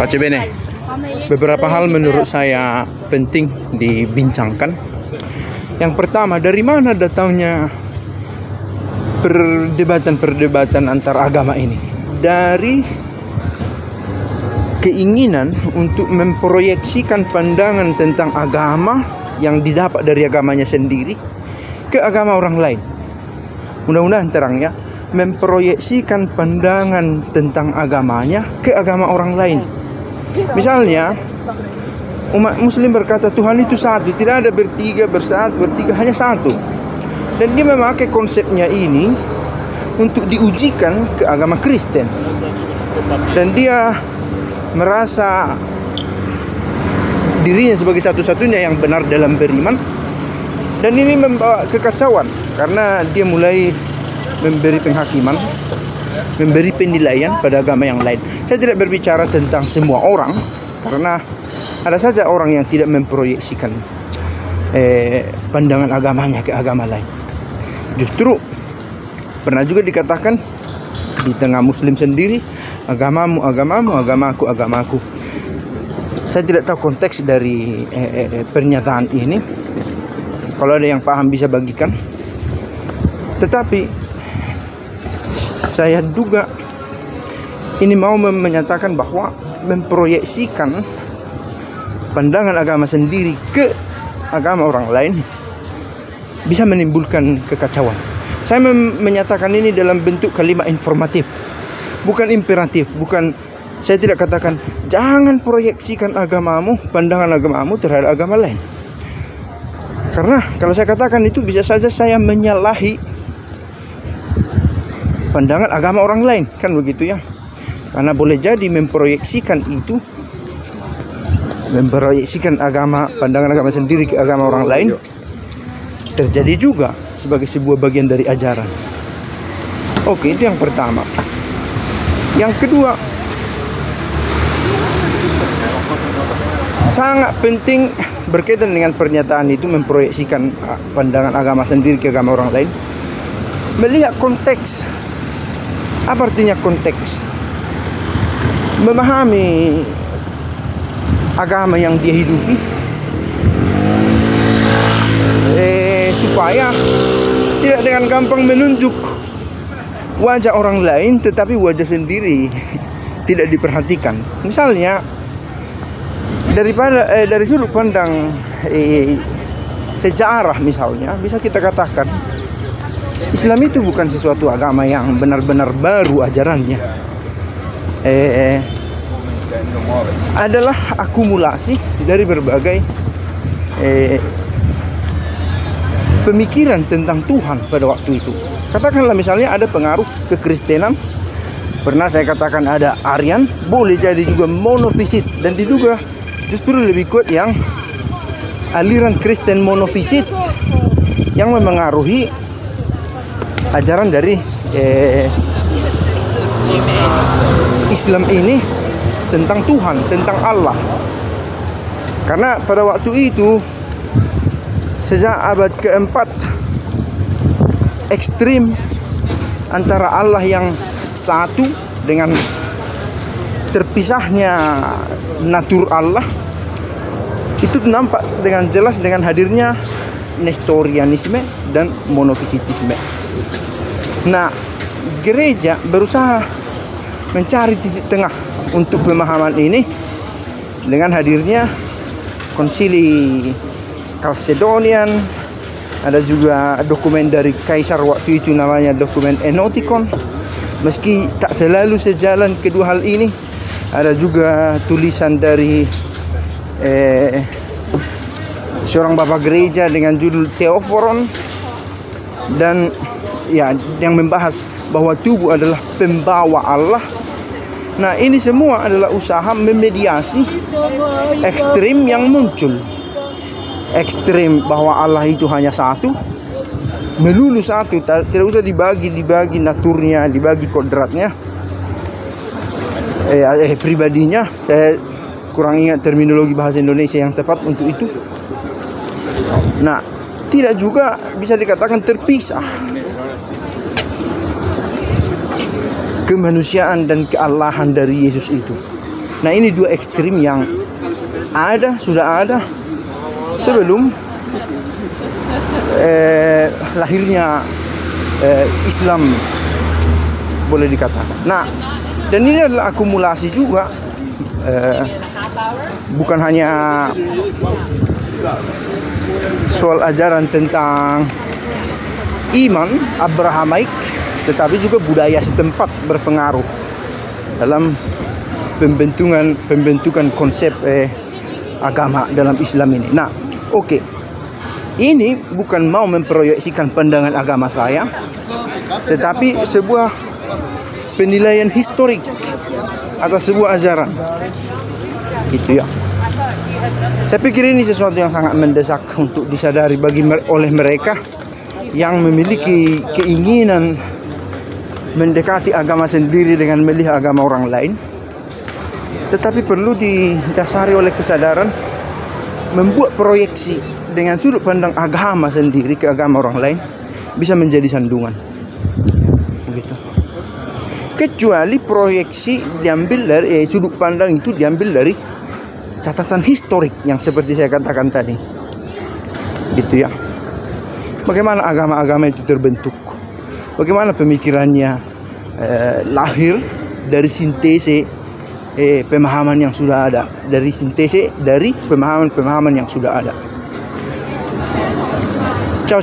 Pace bene. Beberapa hal menurut saya penting dibincangkan. Yang pertama, dari mana datangnya perdebatan antar agama ini? Dari keinginan untuk memproyeksikan pandangan tentang agama yang didapat dari agamanya sendiri ke agama orang lain. Mudah-mudahan terang ya, memproyeksikan pandangan tentang agamanya ke agama orang lain. Misalnya, umat muslim berkata Tuhan itu satu, tidak ada bertiga, bertiga, hanya satu. Dan dia memakai konsepnya ini untuk diujikan ke agama Kristen. Dan dia merasa dirinya sebagai satu-satunya yang benar dalam beriman. Dan ini membawa kekacauan karena dia mulai memberi penghakiman, memberi penilaian pada agama yang lain. Saya tidak berbicara tentang semua orang, karena ada saja orang yang tidak memproyeksikan pandangan agamanya ke agama lain. Justru pernah juga dikatakan di tengah muslim sendiri, agamamu agamamu, agamaku agamaku. Saya tidak tahu konteks dari pernyataan ini. Kalau ada yang paham bisa bagikan. Tetapi saya duga ini mau menyatakan bahwa memproyeksikan pandangan agama sendiri ke agama orang lain bisa menimbulkan kekacauan. Saya menyatakan ini dalam bentuk kalimat informatif, bukan imperatif. Saya tidak katakan jangan proyeksikan agamamu, pandangan agamamu terhadap agama lain. Karena kalau saya katakan itu bisa saja saya menyalahi pandangan agama orang lain, kan begitu ya. Karena boleh jadi memproyeksikan pandangan agama sendiri ke agama orang lain terjadi juga sebagai sebuah bagian dari ajaran. Oke, itu yang pertama. Yang kedua, sangat penting berkaitan dengan pernyataan itu, memproyeksikan pandangan agama sendiri ke agama orang lain, melihat konteks. Apa artinya konteks? Memahami agama yang dia hidupi, supaya tidak dengan gampang menunjuk wajah orang lain, tetapi wajah sendiri tidak diperhatikan. Misalnya dari sudut pandang sejarah misalnya, bisa kita katakan Islam itu bukan sesuatu agama yang benar-benar baru ajarannya. Adalah akumulasi dari berbagai pemikiran tentang Tuhan pada waktu itu. Katakanlah misalnya ada pengaruh kekristenan. Pernah saya katakan ada Aryan, boleh jadi juga monofisit, dan diduga justru lebih kuat yang aliran Kristen monofisit yang memengaruhi ajaran dari Islam ini tentang Tuhan, tentang Allah. Karena pada waktu itu sejak abad keempat, ekstrim antara Allah yang satu dengan terpisahnya natur Allah itu nampak dengan jelas dengan hadirnya Nestorianisme dan monofisitisme. Nah, gereja berusaha mencari titik tengah untuk pemahaman ini dengan hadirnya konsili Chalcedonian. Ada juga dokumen dari kaisar waktu itu namanya dokumen Enotikon. Meski tak selalu sejalan kedua hal ini, ada juga tulisan dari seorang bapak gereja dengan judul Theophoron, dan ya, yang membahas bahwa tubuh adalah pembawa Allah. Nah, ini semua adalah usaha memediasi ekstrim yang muncul. Ekstrim bahwa Allah itu hanya satu, melulu satu, tidak usah dibagi naturnya, dibagi kodratnya, pribadinya. Saya kurang ingat terminologi bahasa Indonesia yang tepat untuk itu. Nah, tidak juga bisa dikatakan terpisah kemanusiaan dan keallahan dari Yesus itu. Nah, ini dua ekstrim yang sudah ada sebelum lahirnya Islam, boleh dikatakan. Nah, dan ini adalah akumulasi juga, bukan hanya soal ajaran tentang iman Abrahamaik, tetapi juga budaya setempat berpengaruh dalam pembentukan konsep agama dalam Islam ini. Nah, oke. Ini bukan mau memproyeksikan pandangan agama saya, tetapi sebuah penilaian historik atas sebuah ajaran. Gitu ya. Saya pikir ini sesuatu yang sangat mendesak untuk disadari oleh mereka yang memiliki keinginan mendekati agama sendiri dengan melihat agama orang lain. Tetapi perlu didasari oleh kesadaran membuat proyeksi dengan sudut pandang agama sendiri ke agama orang lain bisa menjadi sandungan. Begitu. Kecuali proyeksi diambil dari sudut pandang itu diambil dari catatan historik yang seperti saya katakan tadi. Gitu ya. Bagaimana agama-agama itu terbentuk? Bagaimana pemikirannya lahir dari sintese pemahaman yang sudah ada, dari sintese dari pemahaman-pemahaman yang sudah ada. Ciao.